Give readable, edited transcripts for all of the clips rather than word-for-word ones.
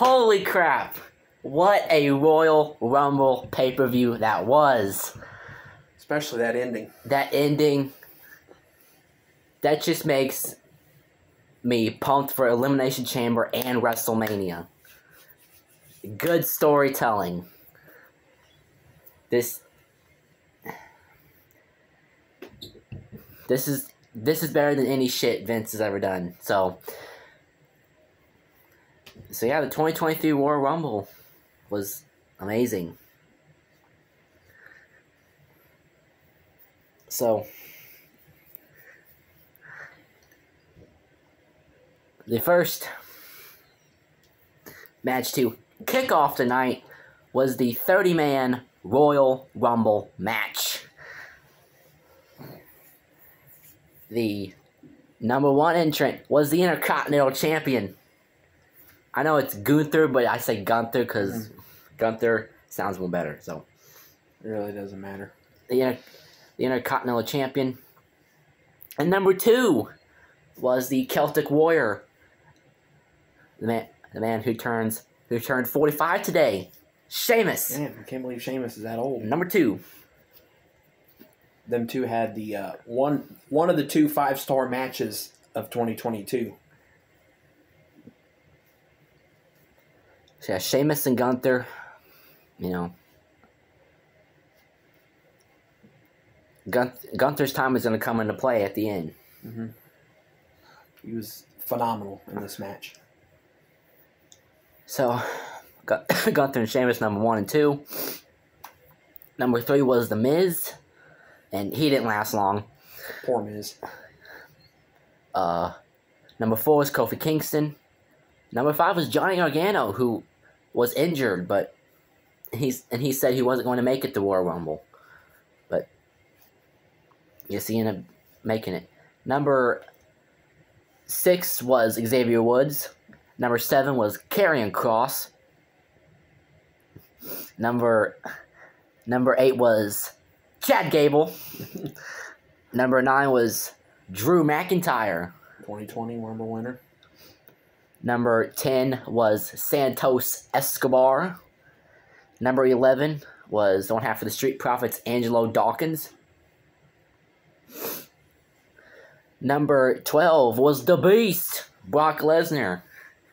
Holy crap! What a Royal Rumble pay-per-view that was. Especially that ending. That ending, that just makes me pumped for Elimination Chamber and WrestleMania. Good storytelling. This is better than any shit Vince has ever done. So yeah, the 2023 Royal Rumble was amazing. So the first match to kick off the night was the 30-man Royal Rumble match. The number one entrant was the Intercontinental Champion. I know it's Gunther, but I say Gunther because Gunther sounds more better. So it really doesn't matter. The Intercontinental Champion. And number two was the Celtic Warrior. The man who turned 45 today. Sheamus. Man, I can't believe Sheamus is that old. Number two. Them two had the one of the two 5-star matches of 2022. So yeah, Sheamus and Gunther, Gunther's time is going to come into play at the end. Mm-hmm. He was phenomenal in this match. So, Gunther and Sheamus, number 1 and 2. Number 3 was The Miz, and he didn't last long. Poor Miz. Number 4 was Kofi Kingston. Number 5 was Johnny Gargano, who was injured, but he said he wasn't going to make it to Royal Rumble. But yes, he ended up making it. Number 6 was Xavier Woods. Number 7 was Karrion Kross. Number 8 was Chad Gable. Number 9 was Drew McIntyre. 2020 Rumble winner. Number 10 was Santos Escobar. Number 11 was the one half of the Street Profits, Angelo Dawkins. Number 12 was the Beast, Brock Lesnar.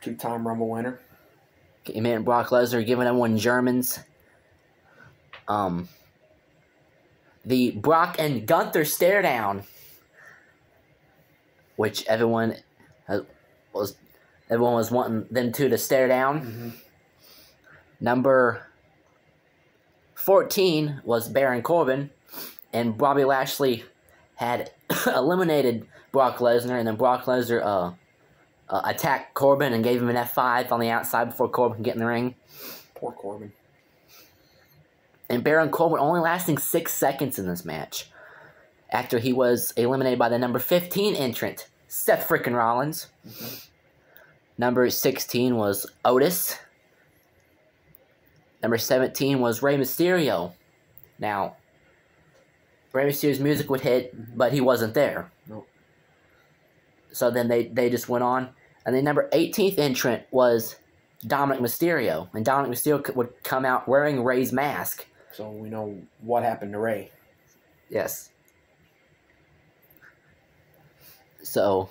2-time Rumble winner. Came in Brock Lesnar giving everyone Germans. The Brock and Gunther stare down, which everyone was wanting them two to stare down. Mm-hmm. Number 14 was Baron Corbin, and Bobby Lashley had eliminated Brock Lesnar, and then Brock Lesnar attacked Corbin and gave him an F5 on the outside before Corbin could get in the ring. Poor Corbin. And Baron Corbin only lasting 6 seconds in this match, after he was eliminated by the number 15 entrant, Seth frickin' Rollins. Mm-hmm. Number 16 was Otis. Number 17 was Rey Mysterio. Now, Rey Mysterio's music would hit, but he wasn't there. Nope. So then they just went on. And the number 18th entrant was Dominic Mysterio. And Dominic Mysterio would come out wearing Rey's mask. So we know what happened to Rey. Yes. So,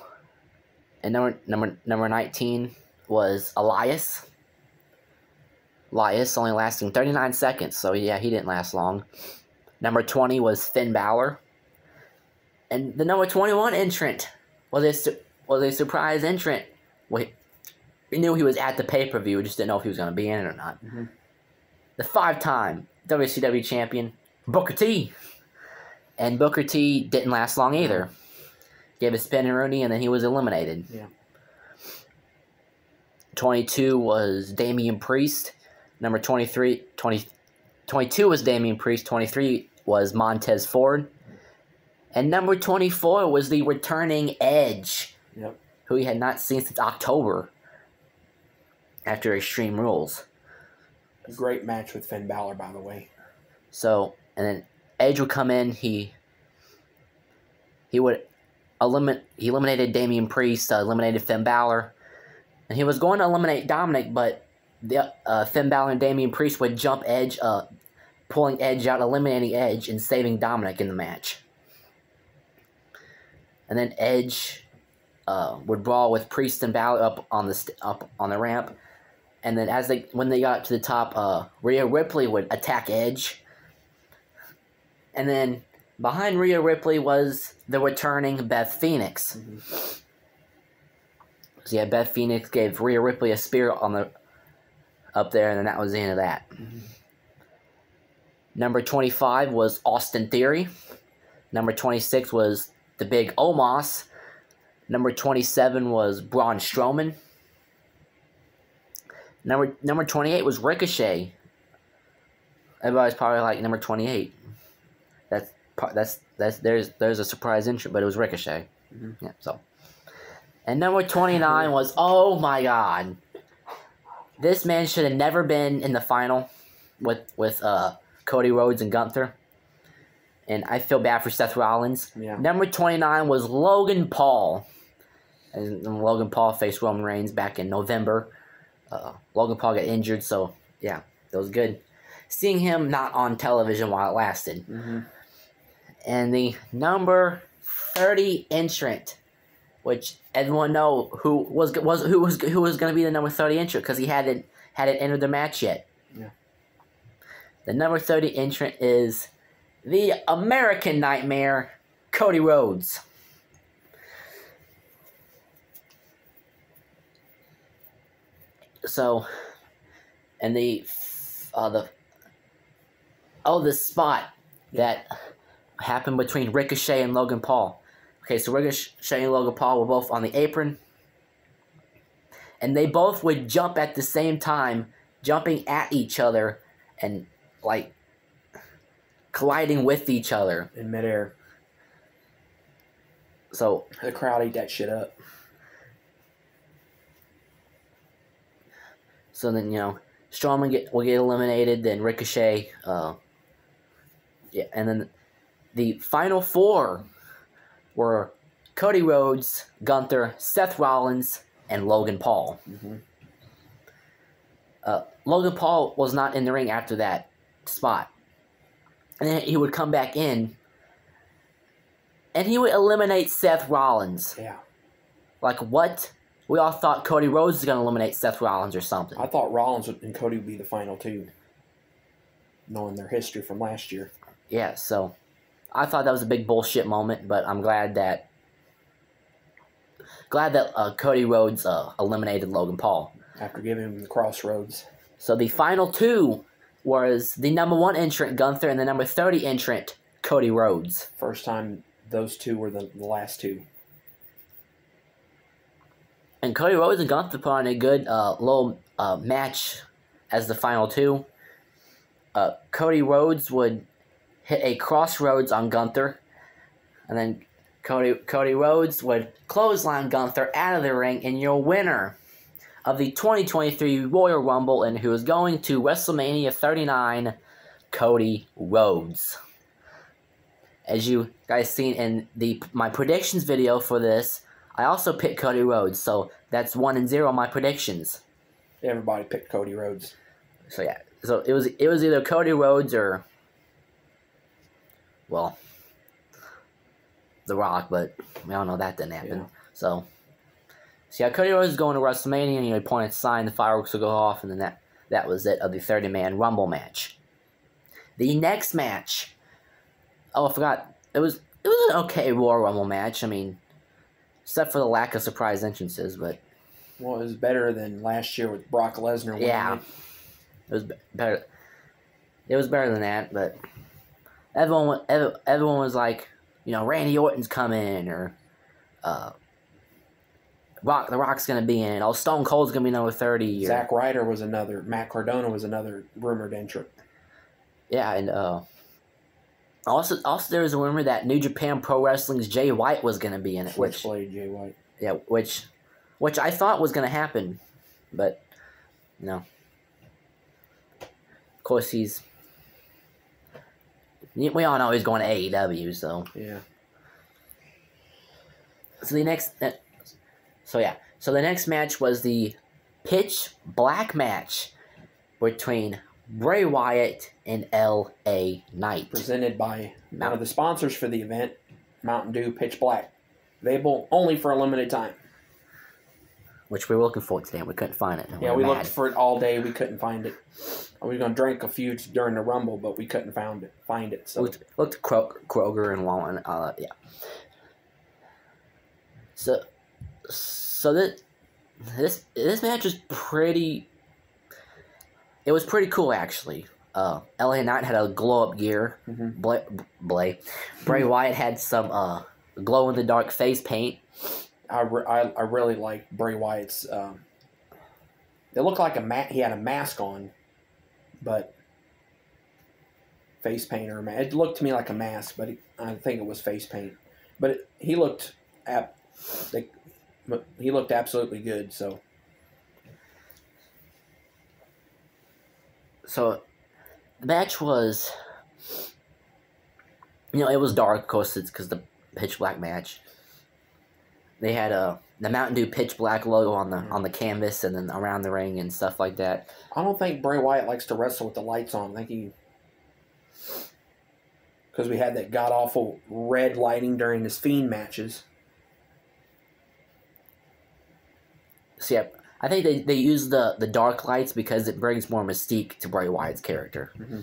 and number 19 was Elias. Elias only lasting 39 seconds, so yeah, he didn't last long. Number 20 was Finn Balor. And the number 21 entrant was a surprise entrant. We knew he was at the pay-per-view, we just didn't know if he was going to be in it or not. Mm-hmm. The 5-time WCW champion, Booker T. And Booker T didn't last long either. Gave a spin and Rooney, and then he was eliminated. Yeah. 22 was Damian Priest. Number 22 was Damian Priest. 23 was Montez Ford. And number 24 was the returning Edge. Yep. Who he had not seen since October. After Extreme Rules. A great match with Finn Balor, by the way. So, and then Edge would come in. He eliminated Damian Priest, eliminated Finn Balor, and he was going to eliminate Dominic, but Finn Balor and Damian Priest would jump Edge, pulling Edge out, eliminating Edge, and saving Dominic in the match. And then Edge would brawl with Priest and Balor up on the ramp. And then when they got to the top, Rhea Ripley would attack Edge. And then behind Rhea Ripley was the returning Beth Phoenix. Mm-hmm. So yeah, Beth Phoenix gave Rhea Ripley a spear up there, and then that was the end of that. Mm-hmm. Number 25 was Austin Theory. Number 26 was the Big Omos. Number 27 was Braun Strowman. Number 28 was Ricochet. Everybody's probably like number 28. There's a surprise entry, but it was Ricochet. Mm-hmm. Yeah, so. And number 29 was, oh my god, this man should have never been in the final with Cody Rhodes and Gunther. And I feel bad for Seth Rollins. Yeah. Number 29 was Logan Paul. And Logan Paul faced Roman Reigns back in November. Logan Paul got injured, so yeah, that was good. Seeing him not on television while it lasted. Mm-hmm. And the number 30 entrant, which everyone know who was going to be the number 30 entrant because he hadn't entered the match yet. Yeah. The number 30 entrant is the American Nightmare, Cody Rhodes. So, and the spot that happened between Ricochet and Logan Paul. Okay, so Ricochet and Logan Paul were both on the apron, and they both would jump at the same time, jumping at each other and like colliding with each other in midair. So the crowd ate that shit up. So then, Strowman will get eliminated, then Ricochet, and then the final four were Cody Rhodes, Gunther, Seth Rollins, and Logan Paul. Mm-hmm. Logan Paul was not in the ring after that spot. And then he would come back in, and he would eliminate Seth Rollins. Yeah. Like, what? We all thought Cody Rhodes was going to eliminate Seth Rollins or something. I thought Rollins and Cody would be the final two, knowing their history from last year. Yeah, so I thought that was a big bullshit moment, but I'm glad that Cody Rhodes eliminated Logan Paul. After giving him the crossroads. So the final two was the number 1 entrant, Gunther, and the number 30 entrant, Cody Rhodes. First time those two were the last two. And Cody Rhodes and Gunther put on a good little match as the final two. Cody Rhodes would hit a crossroads on Gunther, and then Cody Rhodes would clothesline Gunther out of the ring, and your winner of the 2023 Royal Rumble and who is going to WrestleMania 39, Cody Rhodes. As you guys seen in my predictions video for this, I also picked Cody Rhodes, so that's 1-0 on my predictions. Everybody picked Cody Rhodes. So yeah, so it was either Cody Rhodes or, well, The Rock, but we all know that didn't happen. Yeah. So yeah, Cody Rhodes is going to WrestleMania, and he point at sign, the fireworks will go off, and then that was it of the 30-man Rumble match. The next match, I forgot, it was an okay Royal Rumble match. I mean, except for the lack of surprise entrances, but... Well, it was better than last year with Brock Lesnar winning. Yeah, it was better. It was better than that, but everyone was like, Randy Orton's coming, or The Rock's going to be in it. Oh, Stone Cold's going to be number 30. Or, Zack Ryder was another. Matt Cardona was another rumored entrant. Yeah, and also there was a rumor that New Japan Pro Wrestling's Jay White was going to be in it. Switchblade Jay White. Yeah, which I thought was going to happen, but no. Of course, we all know he's going to AEW, so. Yeah. So the next match was the Pitch Black match between Bray Wyatt and L.A. Knight. Presented by one of the sponsors for the event, Mountain Dew Pitch Black. Available only for a limited time. Which we were looking for today, and we couldn't find it. Yeah, we looked for it all day. We couldn't find it. We were going to drink a few during the Rumble, but we couldn't find it. So looked at Kroger and Walmart. Yeah. So this match was pretty. It was pretty cool, actually. LA Knight had a glow up gear. Bray Wyatt had some glow in the dark face paint. I really like Bray Wyatt's. It looked like he had a mask on, but face paint or it looked to me like a mask, but I think it was face paint. But he looked absolutely good. So the match was, it was dark, of course, it's because the pitch black match. They had the Mountain Dew Pitch Black logo on the canvas and then around the ring and stuff like that. I don't think Bray Wyatt likes to wrestle with the lights on. I think because we had that god awful red lighting during his Fiend matches. So yeah, I think they use the dark lights because it brings more mystique to Bray Wyatt's character. Mm-hmm.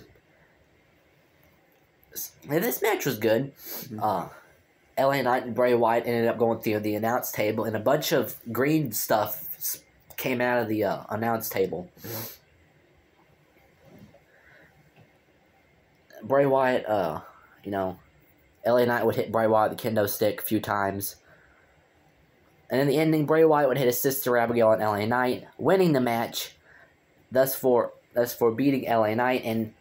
And this match was good. Mm-hmm. LA Knight and Bray Wyatt ended up going through the announce table, and a bunch of green stuff came out of the announce table. Mm-hmm. Bray Wyatt, LA Knight would hit Bray Wyatt with the kendo stick a few times. And in the ending, Bray Wyatt would hit his sister Abigail on LA Knight, winning the match, thus for beating LA Knight. And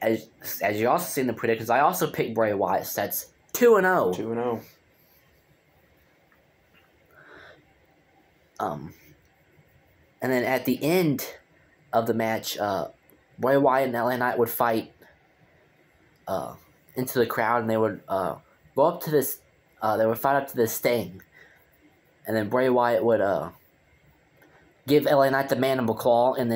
as you also see in the predictions, I also picked Bray Wyatt, so that's 2-0. 2-0. And then at the end of the match, Bray Wyatt and LA Knight would fight into the crowd, and they would go up to this. They would fight up to this Sting, and then Bray Wyatt would give LA Knight the mandible claw, and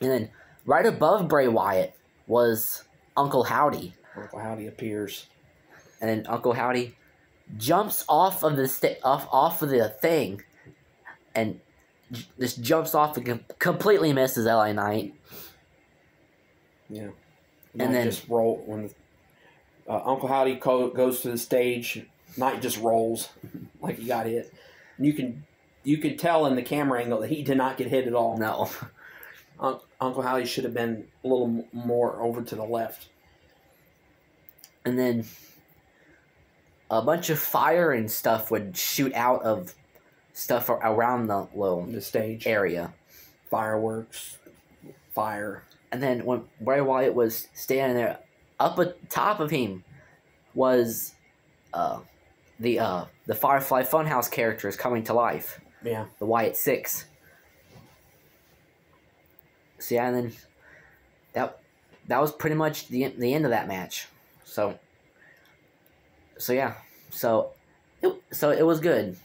then right above Bray Wyatt was Uncle Howdy. Uncle Howdy appears, and then Uncle Howdy jumps off of the off of the thing, and just jumps off and completely misses LA Knight. Yeah, and then just roll when Uncle Howdy goes to the stage. Knight just rolls like he got hit. And you could tell in the camera angle that he did not get hit at all. No, Uncle Howdy should have been a little more over to the left. And then a bunch of fire and stuff would shoot out of stuff around the stage area. Fireworks, fire. And then when Bray Wyatt was standing there, up at top of him was the Firefly Funhouse characters coming to life. Yeah. The Wyatt Six. So yeah, and then that was pretty much the end of that match. So it was good.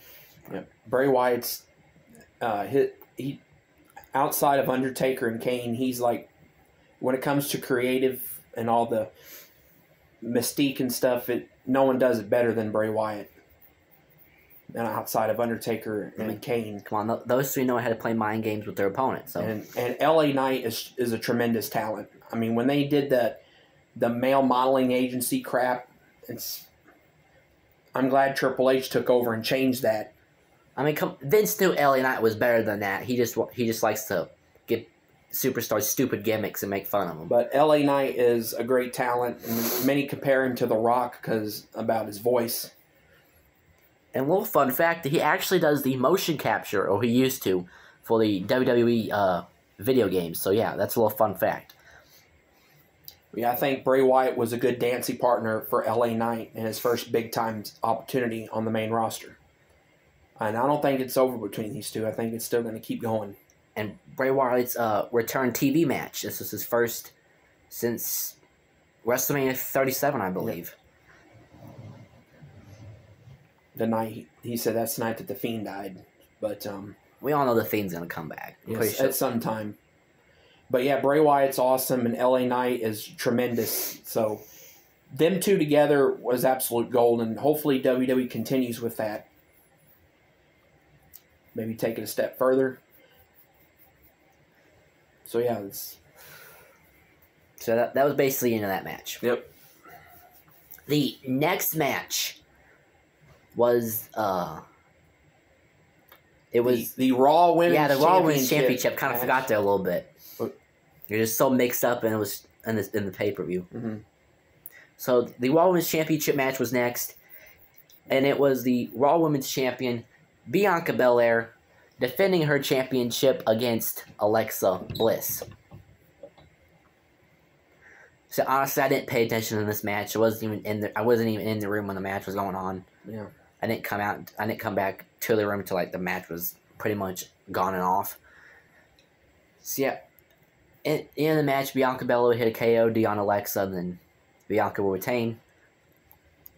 Yeah. Bray Wyatt's he outside of Undertaker and Kane, he's like, when it comes to creative and all the mystique and stuff, no one does it better than Bray Wyatt. And outside of Undertaker and Kane. Come on, those three know how to play mind games with their opponents. So. And LA Knight is a tremendous talent. I mean, when they did the male modeling agency crap, I'm glad Triple H took over and changed that. I mean, Vince knew LA Knight was better than that. He just likes to give superstars stupid gimmicks and make fun of them. But LA Knight is a great talent, and many compare him to The Rock about his voice. And a little fun fact, he actually does the motion capture, or he used to, for the WWE video games. So yeah, that's a little fun fact. Yeah, I think Bray Wyatt was a good dancing partner for LA Knight in his first big-time opportunity on the main roster. And I don't think it's over between these two. I think it's still going to keep going. And Bray Wyatt's return TV match. This was his first since WrestleMania 37, I believe. The night he said that's the night that the Fiend died, but we all know the Fiend's gonna come back. I'm pretty Yes, sure. at some time. But yeah, Bray Wyatt's awesome, and LA Knight is tremendous. So them two together was absolute gold, and hopefully WWE continues with that. Maybe take it a step further. So yeah, So that was basically into that match. Yep. The next match was it was the Raw Women's the Raw Women's Championship. Kind of match. forgot there a little bit. What? You're just so mixed up, and it was in the pay-per-view. Mm-hmm. So the Raw Women's Championship match was next, and it was the Raw Women's Champion Bianca Belair defending her championship against Alexa Bliss. So honestly, I didn't pay attention to this match. I wasn't even in the room when the match was going on. Yeah. I didn't come back to the room until the match was pretty much gone and off. So yeah, in the match, Bianca Belair hit a KOD on Alexa, and then Bianca will retain.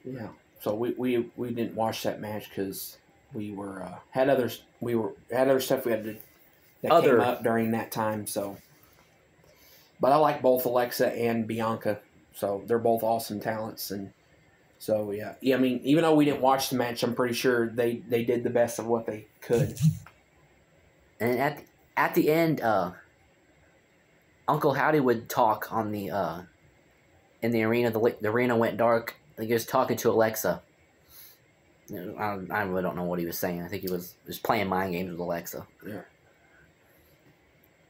Yeah. So we didn't watch that match because we were had other stuff we had to that came up during that time. So, but I like both Alexa and Bianca. So they're both awesome talents, and so yeah. I mean, even though we didn't watch the match, I'm pretty sure they did the best of what they could. And at the end, Uncle Howdy would talk on the in the arena. The arena went dark. I think he was talking to Alexa. I really don't know what he was saying. I think he was just playing mind games with Alexa. Yeah.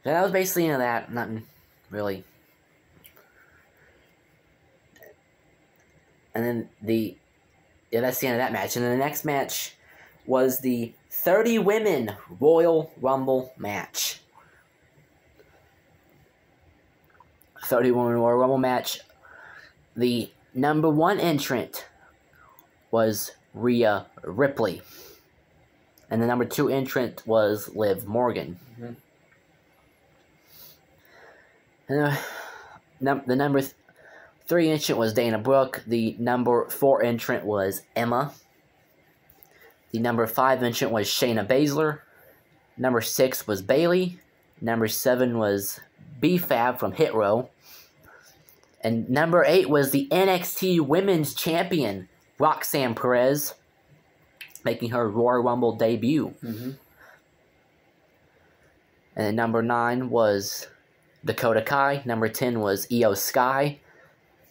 So that was basically into that. Nothing really. And then that's the end of that match. And then the next match was the 30 Women Royal Rumble match. 30 Women Royal Rumble match. The number one entrant was Rhea Ripley. And the number two entrant was Liv Morgan. Mm-hmm. And the number three entrant was Dana Brooke. The number four entrant was Emma. The number five entrant was Shayna Baszler. Number 6 was Bayley. Number 7 was B-Fab from Hit Row. And number 8 was the NXT Women's Champion, Roxanne Perez, making her Royal Rumble debut. Mm-hmm. And then number 9 was Dakota Kai. Number 10 was Io Sky.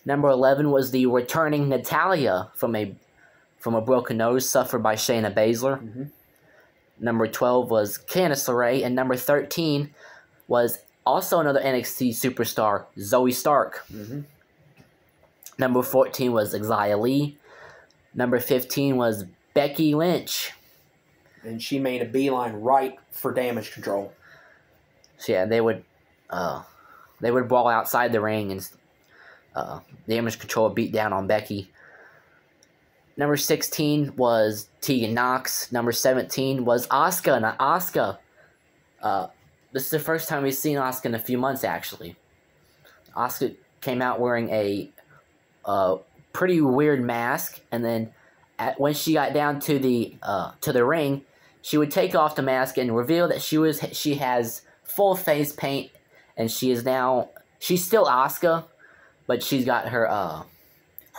Number 11 was the returning Natalya from a broken nose suffered by Shayna Baszler. Mm-hmm. Number 12 was Candice LeRae. And number 13 was also another NXT superstar, Zoe Stark. Mm-hmm. Number 14 was Xia Li. Number 15 was Becky Lynch. And she made a beeline right for Damage Control. So yeah, they would brawl outside the ring, and Damage Control would beat down on Becky. Number 16 was Tegan Nox. Number 17 was Asuka. Now Asuka, this is the first time we've seen Asuka in a few months, actually. Asuka came out wearing a pretty weird mask, and then when she got down to the ring, she would take off the mask and reveal that she has full face paint, and she's still Asuka, but she's got her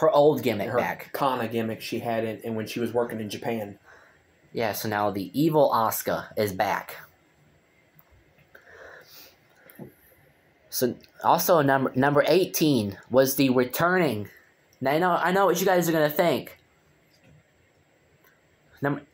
old gimmick back. Her Kana gimmick she had in when she was working in Japan. Yeah, so now the evil Asuka is back. So also number 18 was the returning. Now I know what you guys are gonna think. Number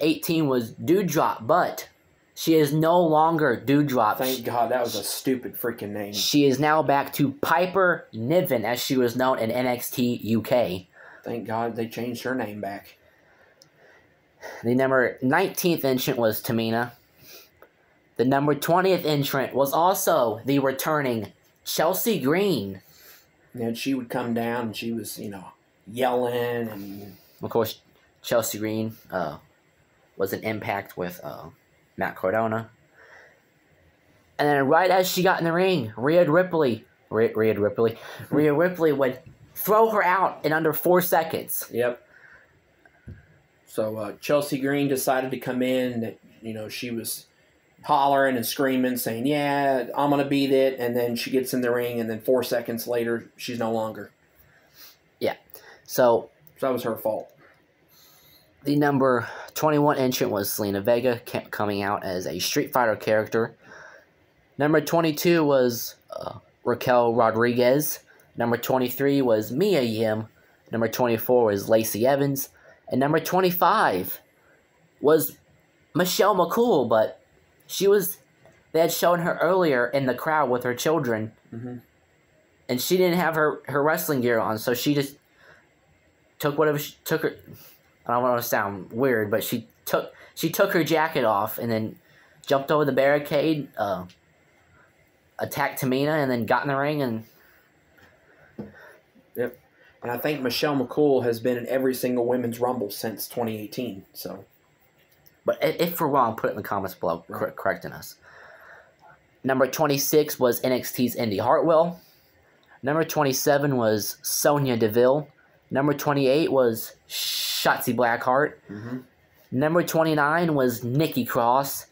18 was Doudrop, but she is no longer Doudrop. Thank God, that was a stupid freaking name. She is now back to Piper Niven, as she was known in NXT UK. Thank God they changed her name back. The number 19th entrant was Tamina. The number 20th entrant was also the returning Chelsea Green. And she would come down and she was, yelling and... Of course, Chelsea Green was an Impact with Matt Cardona. And then right as she got in the ring, Rhea Ripley would throw her out in under 4 seconds. Yep. So Chelsea Green decided to come in. That she was hollering and screaming, saying, "Yeah, I'm gonna beat it." And then she gets in the ring, and then 4 seconds later, she's no longer. Yeah. So that was her fault. The number 21 entrant was Selena Vega, coming out as a Street Fighter character. Number 22 was Raquel Rodriguez. Number 23 was Mia Yim. Number 24 was Lacey Evans. And number 25 was Michelle McCool, but they had shown her earlier in the crowd with her children. Mm-hmm. And she didn't have her wrestling gear on, so she just took whatever she took her. I don't want to sound weird, but she took her jacket off and then jumped over the barricade, attacked Tamina, and then got in the ring. And yep, and I think Michelle McCool has been in every single women's Rumble since 2018. So, but if we're wrong, put it in the comments below, right, correcting us. Number 26 was NXT's Indy Hartwell. Number 27 was Sonya Deville. Number 28 was Shotzi Blackheart. Mm-hmm. Number 29 was Nikki Cross.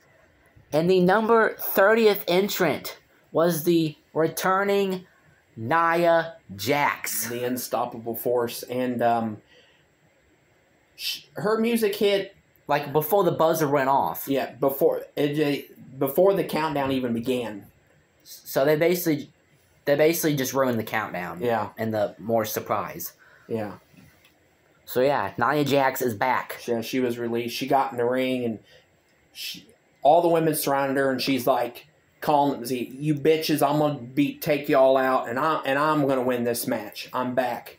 And the number 30th entrant was the returning Nia Jax. The Unstoppable Force. And her music hit... like before the buzzer went off. Yeah, before the countdown even began. So they basically just ruined the countdown. Yeah. And the more surprise. Yeah. So yeah, Nia Jax is back. Yeah, she was released. She got in the ring, and all the women surrounded her, and she's like, calling them, "You bitches! I'm gonna take y'all out, and I'm gonna win this match. I'm back."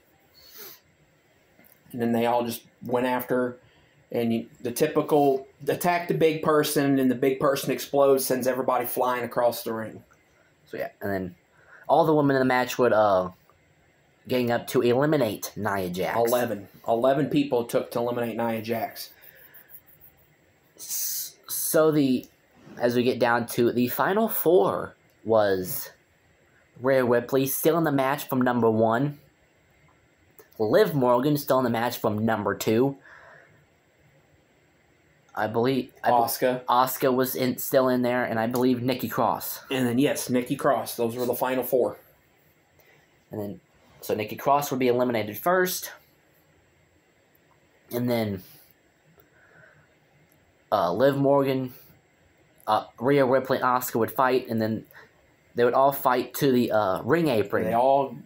And then they all just went after her, and the typical attack the big person, and the big person explodes, sends everybody flying across the ring. So yeah, and then all the women in the match would getting up to eliminate Nia Jax. 11 people it took to eliminate Nia Jax. So as we get down to the final four was Rhea Ripley still in the match from number 1. Liv Morgan still in the match from number 2. I believe Asuka was still in there, and I believe Nikki Cross. And then yes, Nikki Cross. Those were the final 4. And then so Nikki Cross would be eliminated first, and then Liv Morgan, Rhea Ripley, and Asuka would fight, and then they would all fight to the ring apron. All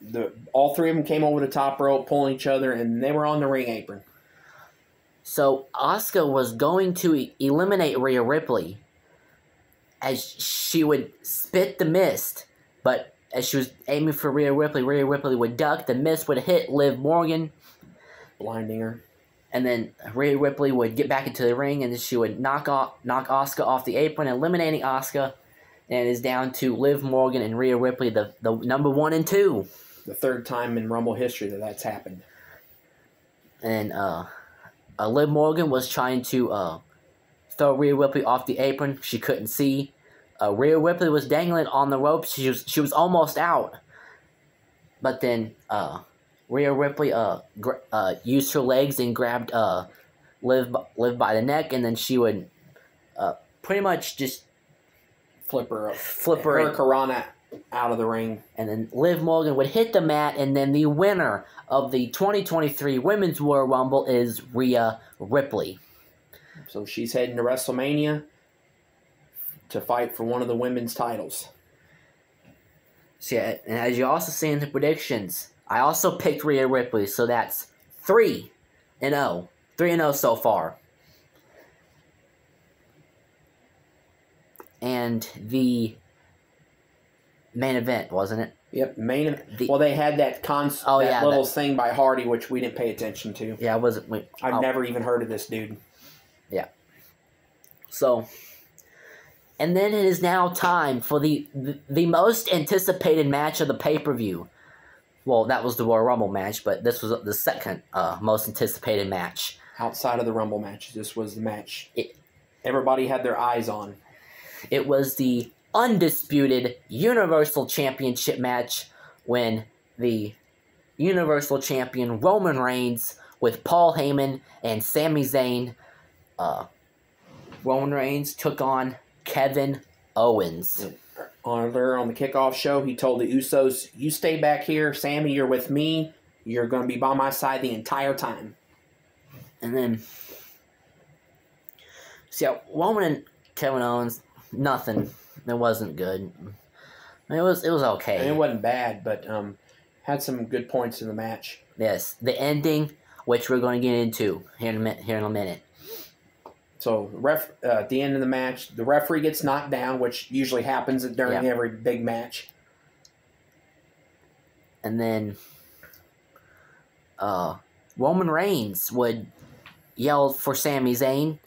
3 of them came over the top rope, pulling each other, and they were on the ring apron. So Asuka was going to eliminate Rhea Ripley as she would spit the mist, but as she was aiming for Rhea Ripley would duck, the mist would hit Liv Morgan, blinding her. And then Rhea Ripley would get back into the ring, and then she would knock Asuka off the apron, eliminating Asuka, and it is down to Liv Morgan and Rhea Ripley, the number 1 and 2. The third time in Rumble history that's happened. And Liv Morgan was trying to throw Rhea Ripley off the apron. She couldn't see. Rhea Ripley was dangling on the ropes. She was almost out. But then Rhea Ripley used her legs and grabbed Liv by the neck, and then she would pretty much just flip her Karana out of the ring. And then Liv Morgan would hit the mat, and then the winner of the 2023 Women's Royal Rumble is Rhea Ripley. So she's heading to WrestleMania to fight for one of the women's titles. So yeah, and as you also see in the predictions, I also picked Rhea Ripley, so that's 3-0. 3-0 so far. And the main event, wasn't it? Yep, well, they had that little thing by Hardy, which we didn't pay attention to. Yeah, I've never even heard of this dude. Yeah. So, and then it is now time for the most anticipated match of the pay-per-view. Well, that was the Royal Rumble match, but this was the second most anticipated match. Outside of the Rumble matches, this was the match everybody had their eyes on. It was the undisputed Universal Championship match when the Universal Champion Roman Reigns with Paul Heyman and Sami Zayn. Roman Reigns took on Kevin Owens. On the kickoff show, he told the Usos, "You stay back here, Sammy. You're with me. You're going to be by my side the entire time." And then, Roman and Kevin Owens, nothing. It wasn't good. It was okay. And it wasn't bad, but had some good points in the match. Yes, the ending, which we're going to get into here in a minute. So, at the end of the match, the referee gets knocked down, which usually happens during every big match. And then, Roman Reigns would yell for Sami Zayn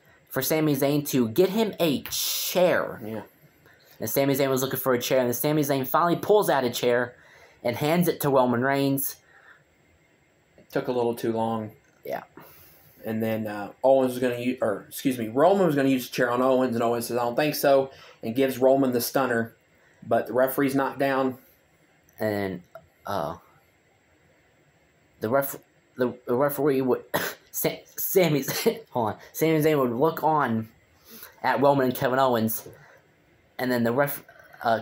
to get him a chair. Yeah. And Sami Zayn was looking for a chair, and then Sami Zayn finally pulls out a chair and hands it to Roman Reigns. It took a little too long. Yeah. And then Roman was going to use the chair on Owens, and Owens says, "I don't think so," and gives Roman the stunner. But the referee's knocked down. And the referee would Sami Zayn would look on at Roman and Kevin Owens, and then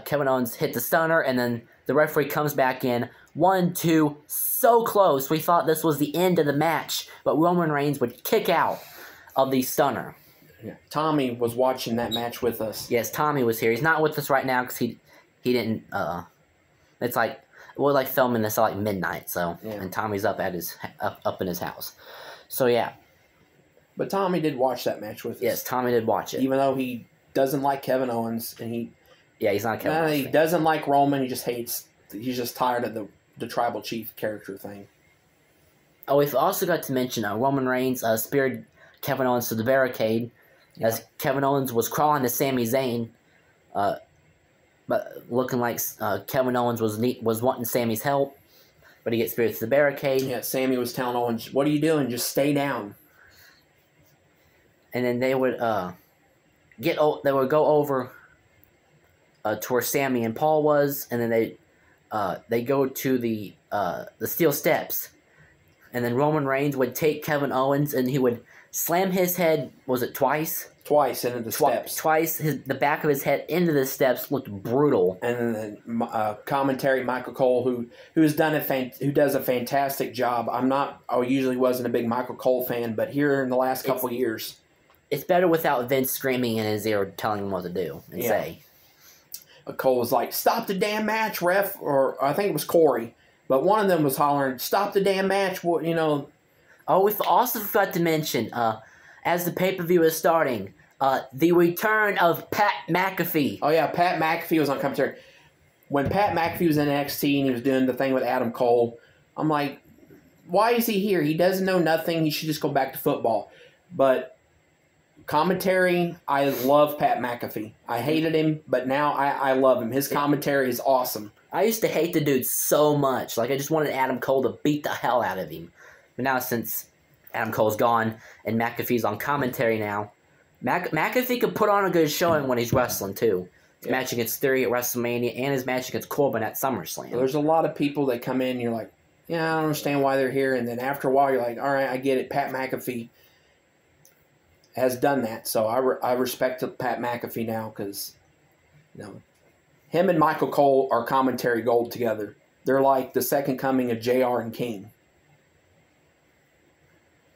Kevin Owens hit the stunner, and then the referee comes back in. 1, 2, so close. We thought this was the end of the match, but Roman Reigns would kick out of the stunner. Yeah. Tommy was watching that match with us. Yes, Tommy was here. He's not with us right now because he didn't. It's like we're filming this at midnight, so and Tommy's up at up in his house. So yeah. But Tommy did watch that match with us. Yes, Tommy did watch it, even though he doesn't like Kevin Owens, and he's not a Kevin Owens he fan. doesn't like Roman. He just hates. He's just tired of the tribal chief character thing. Oh, we also got to mention Roman Reigns speared Kevin Owens to the barricade as Kevin Owens was crawling to Sami Zayn, but looking like Kevin Owens was wanting Sami's help, but he gets speared to the barricade. Yeah, Sami was telling Owens, "What are you doing? Just stay down." And then they would go over to where Sami and Paul was, and then they go to the steel steps, and then Roman Reigns would take Kevin Owens and he would slam his head. Was it twice? Twice into the steps. Twice. The back of his head into the steps looked brutal. And then commentary Michael Cole, who does a fantastic job. I usually wasn't a big Michael Cole fan, but here in the last couple years, it's better without Vince screaming in his ear telling him what to do and say. Cole was like, "Stop the damn match, ref," or I think it was Corey, but one of them was hollering, "Stop the damn match!" Oh, we also forgot to mention, as the pay-per-view is starting, the return of Pat McAfee. Oh yeah, Pat McAfee was on commentary. When Pat McAfee was in NXT and he was doing the thing with Adam Cole, I'm like, why is he here? He doesn't know nothing. He should just go back to football. But commentary, I love Pat McAfee. I hated him, but now I love him. His commentary is awesome. I used to hate the dude so much. I just wanted Adam Cole to beat the hell out of him. But now since Adam Cole's gone and McAfee's on commentary now, McAfee could put on a good showing when he's wrestling too. His match against Theory at WrestleMania and his match against Corbin at SummerSlam. There's a lot of people that come in and you're like, yeah, I don't understand why they're here. And then after a while you're like, all right, I get it. Pat McAfee has done that. So I respect Pat McAfee now because him and Michael Cole are commentary gold together. They're like the second coming of JR and King.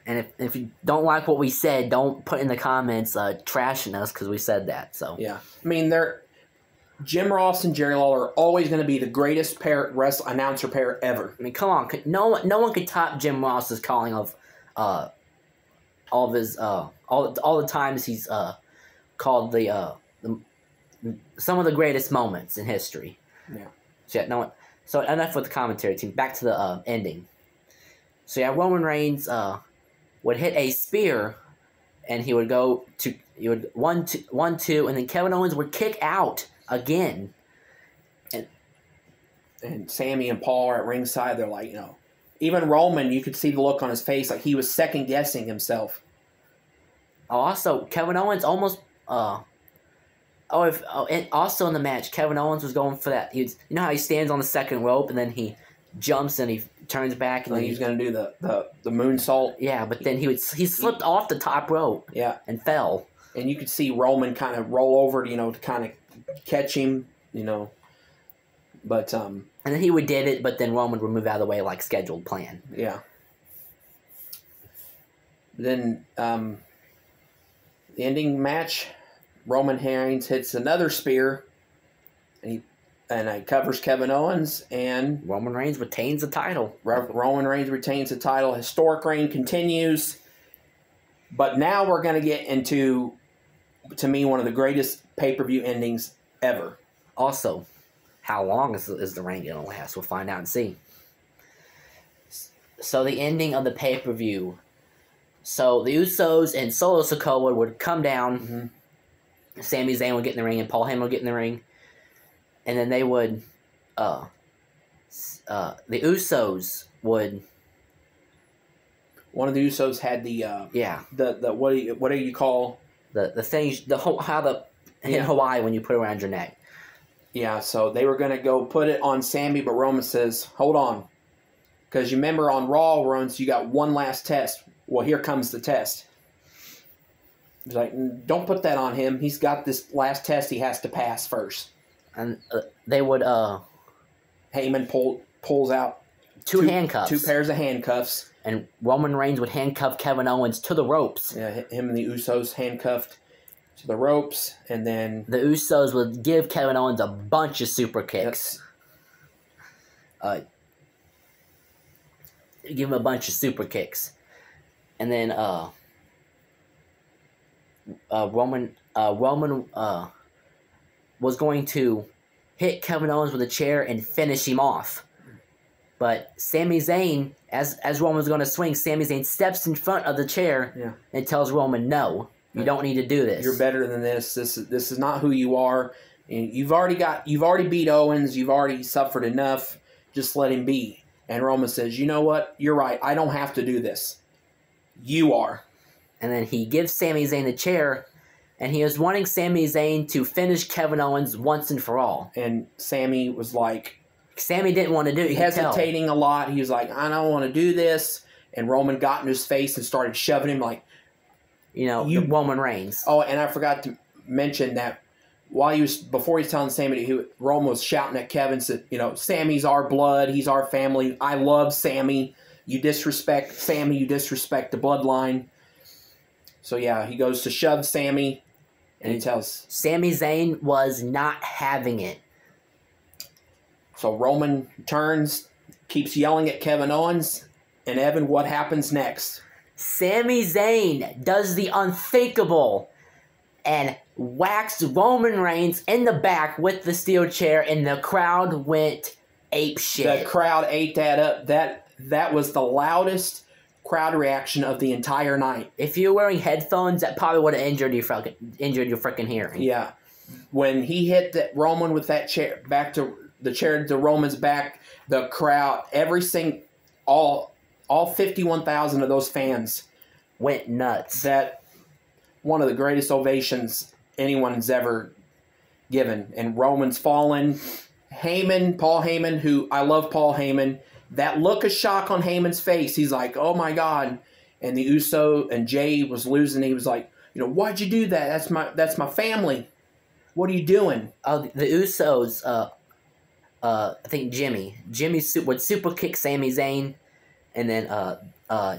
And if you don't like what we said, don't put in the comments trashing us because we said that. So yeah, I mean Jim Ross and Jerry Lawler are always going to be the greatest announcer pair ever. I mean, come on, no one could top Jim Ross's calling of all of his all the times he's called some of the greatest moments in history. Yeah. So So enough with the commentary team. Back to the ending. So yeah, Roman Reigns would hit a spear, and he would go to 1-2, and then Kevin Owens would kick out again. And Sami and Paul are at ringside. They're like, even Roman, you could see the look on his face, like he was second guessing himself. Also, Kevin Owens almost. And also in the match, Kevin Owens was going for that. You know how he stands on the second rope and then he jumps and he turns back and Like then he's going to do the moonsault. yeah, but then he slipped off the top rope. Yeah. And fell. And you could see Roman kind of roll over, to kind of catch him, But and then he did it, but then Roman would move out of the way like scheduled plan. Yeah. Then the ending match, Roman Reigns hits another spear, and he covers Kevin Owens, and Roman Reigns retains the title. Roman Reigns retains the title. Historic reign continues. But now we're going to get into, to me, one of the greatest pay-per-view endings ever. Also, how long is the reign going to last? We'll find out and see. So the ending of the pay-per-view. So the Usos and Solo Sikoa would come down. Mm-hmm. Sami Zayn would get in the ring and Paul Heyman would get in the ring. And then they would, the Usos would. One of the Usos had the what do you call the things in Hawaii when you put it around your neck. Yeah, so they were going to go put it on Sami, but Roman says, hold on. Because you remember on Raw runs, you got one last test. Well, here comes the test. He's like, don't put that on him. He's got this last test he has to pass first. And they would, Heyman pulls out two handcuffs. 2 pairs of handcuffs. And Roman Reigns would handcuff Kevin Owens to the ropes. Yeah, him and the Usos handcuffed to the ropes, and then the Usos would give Kevin Owens a bunch of super kicks. Yep. Give him a bunch of super kicks, and then Roman was going to hit Kevin Owens with a chair and finish him off. But Sami Zayn, as Roman was going to swing, Sami Zayn steps in front of the chair and tells Roman, "No, you don't need to do this. You're better than this. This is not who you are. And you've already beat Owens. You've already suffered enough. Just let him be." And Roman says, "You know what? You're right. I don't have to do this. You are." And then he gives Sami Zayn the chair, and he was wanting Sami Zayn to finish Kevin Owens once and for all. And Sami was like, Sami didn't want to do it. Hesitating a lot. He was like, "I don't want to do this." And Roman got in his face and started shoving him like, Roman Reigns. Oh, and I forgot to mention that before he was telling Sami, Roman was shouting at Kevin, said, "Sammy's our blood. He's our family. I love Sami. You disrespect Sami. You disrespect the bloodline." So yeah, he goes to shove Sami, and he tells Sami Zayn was not having it. So Roman turns, keeps yelling at Kevin Owens, and Evan, what happens next? Sami Zayn does the unthinkable and whacks Roman Reigns in the back with the steel chair, and the crowd went apeshit. The crowd ate that up. That was the loudest crowd reaction of the entire night. If you're wearing headphones, that probably would have injured your freaking hearing. Yeah. When he hit Roman with that chair, back to the chair to Roman's back, the crowd, all 51,000 of those fans went nuts. That one of the greatest ovations anyone's ever given. And Roman's fallen. Paul Heyman, who I love Paul Heyman, that look of shock on Heyman's face. He's like, "Oh my God." And the Uso and Jay was losing. He was like, "Why'd you do that? That's my family. What are you doing?" The Usos, I think Jimmy would super kick Sami Zayn, and then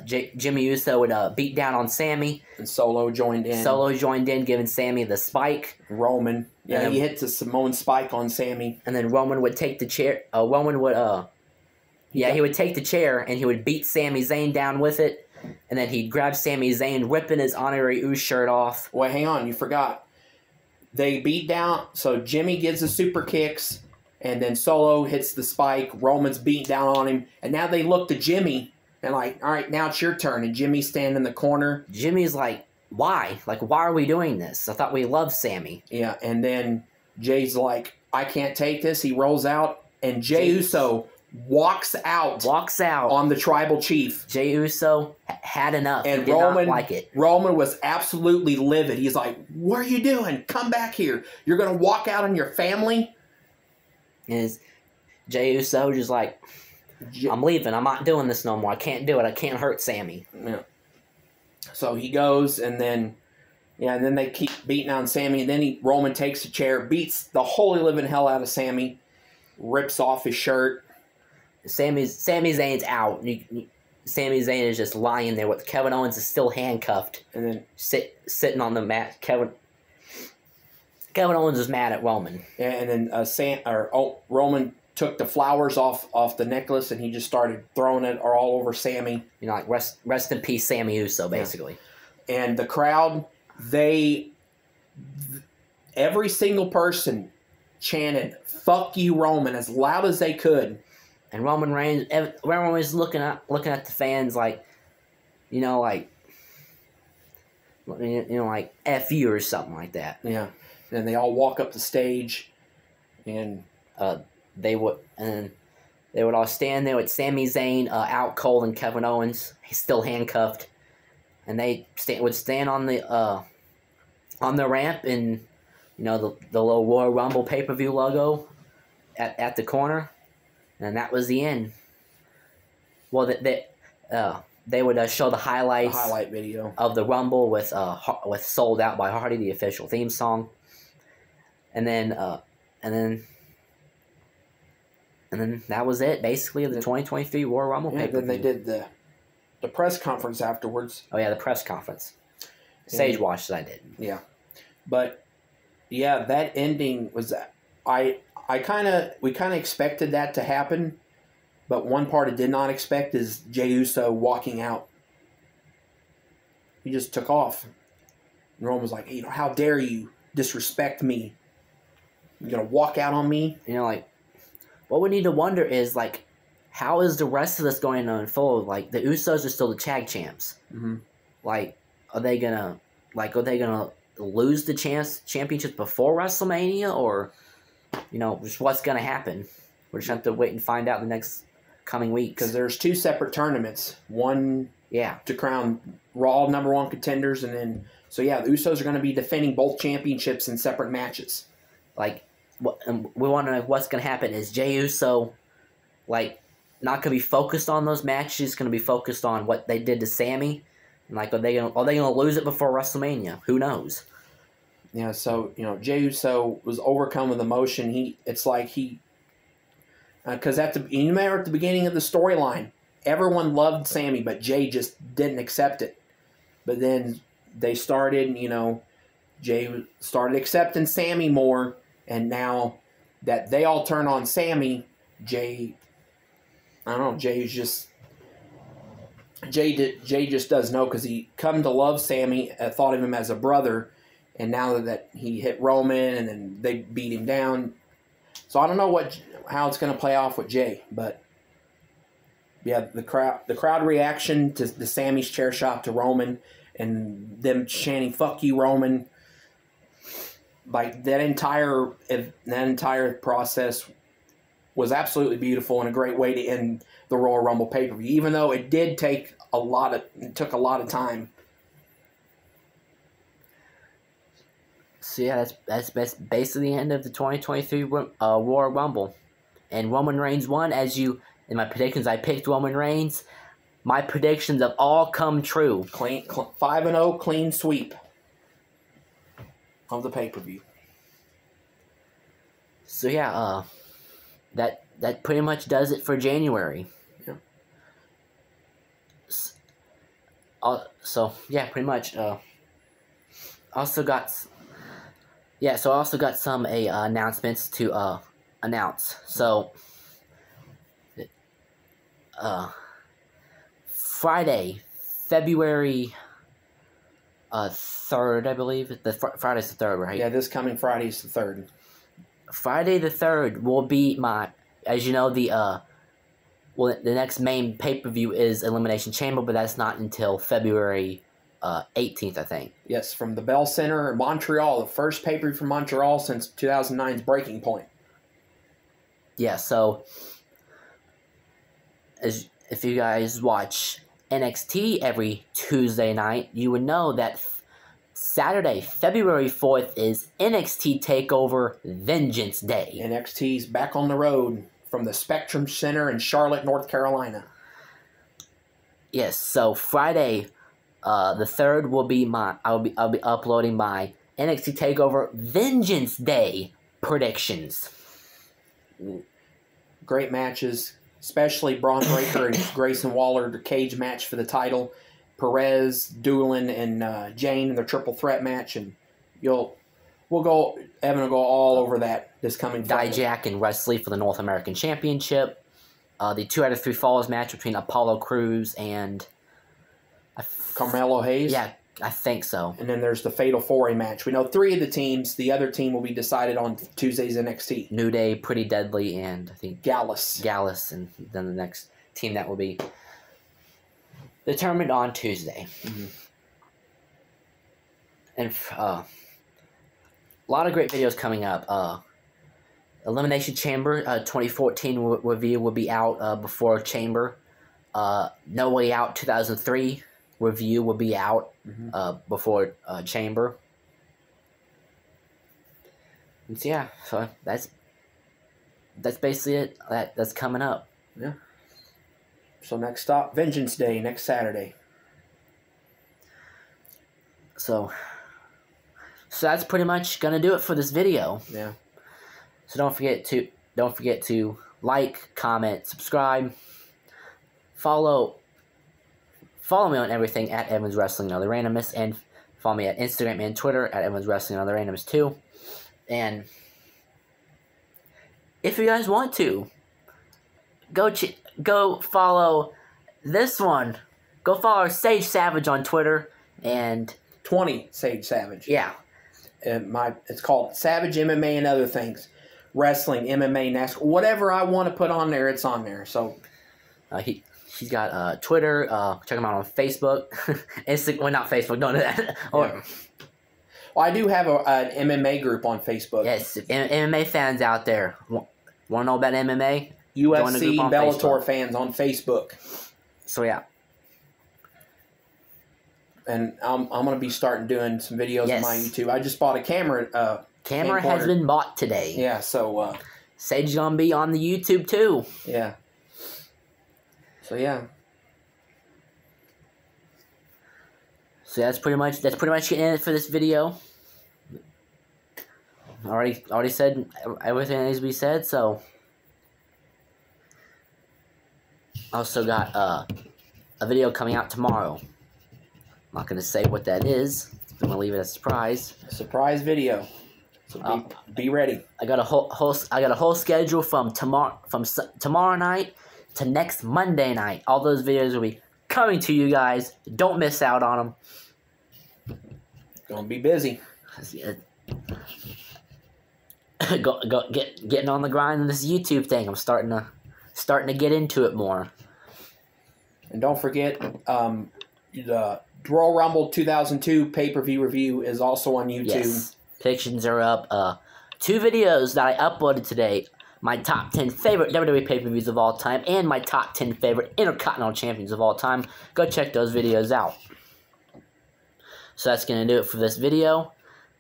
Jimmy Uso would beat down on Sami. And Solo joined in. Giving Sami the spike. Roman. Yeah, he hits a Samoan spike on Sami. And then Roman would take the chair. He would take the chair and he would beat Sami Zayn down with it. And then he'd grab Sami Zayn, ripping his honorary Uso shirt off. Wait, hang on. You forgot. They beat down. So Jimmy gives the super kicks. And then Solo hits the spike. Roman's beat down on him. And now they look to Jimmy. And like, all right, now it's your turn. And Jimmy's standing in the corner. Jimmy's like, why? Like, why are we doing this? I thought we loved Sami. Yeah, and then Jay's like, I can't take this. He rolls out. And Jey Uso walks out on the tribal chief. Jey Uso had enough. And he did not like it. Roman was absolutely livid. He's like, "What are you doing? Come back here. You're going to walk out on your family?" And Jey Uso just like, I'm leaving. I'm not doing this no more. I can't do it. I can't hurt Sammy. Yeah. So he goes, and then they keep beating on Sammy, and then Roman takes a chair, beats the holy living hell out of Sammy, rips off his shirt. Sami Zayn's out. Sami Zayn is just lying there with Kevin Owens is still handcuffed And then sitting on the mat. Kevin Owens is mad at Roman. and then Roman took the flowers off the necklace, and he just started throwing it all over Sammy. You know, like rest in peace, Sammy Uso, basically. Yeah. And the crowd, every single person chanted "Fuck you, Roman" as loud as they could. And Roman Reigns, everyone was looking at the fans like, like F you or something like that. Yeah. And they all walk up the stage, and they would all stand there with Sami Zayn out cold and Kevin Owens. He's still handcuffed, and they would stand on the ramp in the little Royal Rumble pay-per-view logo at the corner, and that was the end. Well, they would show the highlights, highlight video of the Rumble with "Sold Out" by Hardy, the official theme song, and then that was it, basically, of the 2023 Royal Rumble pay-per-view. Then they did the press conference afterwards. Oh, yeah, the press conference. Sage watched I did. Yeah. But, yeah, that ending was... we kind of expected that to happen, but one part I did not expect is Jey Uso walking out. He just took off. And Roman was like, how dare you disrespect me? You're going to walk out on me? What we need to wonder is, how is the rest of this going to unfold? The Usos are still the tag champs. Mm-hmm. Are they gonna lose the championship before WrestleMania, or just what's gonna happen? We're just gonna have to wait and find out in the next coming weeks. Because there's two separate tournaments. One to crown Raw #1 contenders, and then the Usos are going to be defending both championships in separate matches. We want to know what's going to happen. Is Jey Uso, not going to be focused on those matches? He's going to be focused on what they did to Sammy? And, are they going to lose it before WrestleMania? Who knows? Yeah, so, Jey Uso was overcome with emotion. Because at the beginning of the storyline, everyone loved Sammy, but Jey just didn't accept it. But then they started, Jey started accepting Sammy more. And now that they all turn on Sammy, Jey just does know, because he come to love Sammy, thought of him as a brother, and now that he hit Roman and then they beat him down, so I don't know how it's going to play off with Jey, but yeah, the crowd reaction to the Sammy's chair shot to Roman and them chanting "Fuck you, Roman." That entire process was absolutely beautiful and a great way to end the Royal Rumble pay-per-view, even though it took a lot of time. So yeah, that's basically the end of the 2023 Royal Rumble, and Roman Reigns won. In my predictions, I picked Roman Reigns. My predictions have all come true. 5-0 clean sweep of the pay-per-view. So yeah, that pretty much does it for January. Yeah. So yeah, pretty much. I also got some announcements to announce. So Friday, February 3rd, I believe. Friday's the 3rd, right? Yeah, this coming Friday is the 3rd. Friday the 3rd will be as you know, the next main pay-per-view is Elimination Chamber, but that's not until February 18th, I think. Yes, from the Bell Center in Montreal, the first pay-per-view from Montreal since 2009's Breaking Point. Yeah, so if you guys watch NXT every Tuesday night, you would know that Saturday, February 4th is NXT TakeOver Vengeance Day. NXT's back on the road from the Spectrum Center in Charlotte, North Carolina. Yes, so Friday, the 3rd will be I'll be uploading my NXT TakeOver Vengeance Day predictions. Great matches, especially Braun Breaker and Grayson Waller, the cage match for the title. Perez, Doolin, and Jane in their triple threat match, and Evan will go all over that this coming Friday. Dijak and Wesley for the North American Championship. The 2 out of 3 Falls match between Apollo Crews and Carmelo Hayes. Yeah, I think so. And then there's the Fatal 4-Way match. We know 3 of the teams. The other team will be decided on Tuesday's NXT. New Day, Pretty Deadly, and I think Gallus, and then the next team that will be determined on Tuesday. Mm-hmm. And a lot of great videos coming up. Elimination Chamber 2014 review will be out before Chamber. No Way Out 2003 review will be out before Chamber. And so, yeah, so that's basically it. That's coming up. Yeah. So next stop, Vengeance Day, next Saturday. So that's pretty much gonna do it for this video. Yeah. So don't forget to like, comment, subscribe, follow me on everything at Evans Wrestling and Other Randomness, and follow me at Instagram and Twitter at Evans Wrestling and Other Randomness too. And if you guys want to, go follow this one. Go follow Sage Savage on Twitter and 20 Sage Savage. Yeah. And it's called Savage MMA and Other Things. Wrestling, MMA, NASCAR, whatever I want to put on there, it's on there. So he's got Twitter. Check him out on Facebook. Well, not Facebook. Don't do that. Well, I do have an MMA group on Facebook. Yes, MMA fans out there want to know about MMA? UFC, Bellator fans on Facebook. So yeah. And I'm going to be starting doing some videos on my YouTube. I just bought a camera. Camera has been bought today. Yeah, so Sage's gonna be on the YouTube too. Yeah. So yeah. So that's pretty much getting it for this video. Already said everything that needs to be said. So also got a video coming out tomorrow. I'm not gonna say what that is. I'm gonna leave it a surprise. Surprise video. So be ready. I got a whole schedule from tomorrow night to next Monday night. All those videos will be coming to you guys. Don't miss out on them. Gonna be busy. Getting on the grind on this YouTube thing. I'm starting to get into it more. And don't forget, the Royal Rumble 2002 pay-per-view review is also on YouTube. Yes. Predictions are up. 2 videos that I uploaded today. My top 10 favorite WWE pay-per-views of all time and my top 10 favorite Intercontinental Champions of all time. Go check those videos out. So that's going to do it for this video.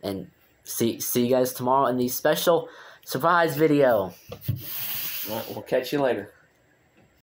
And see you guys tomorrow in the special surprise video. All right, we'll catch you later.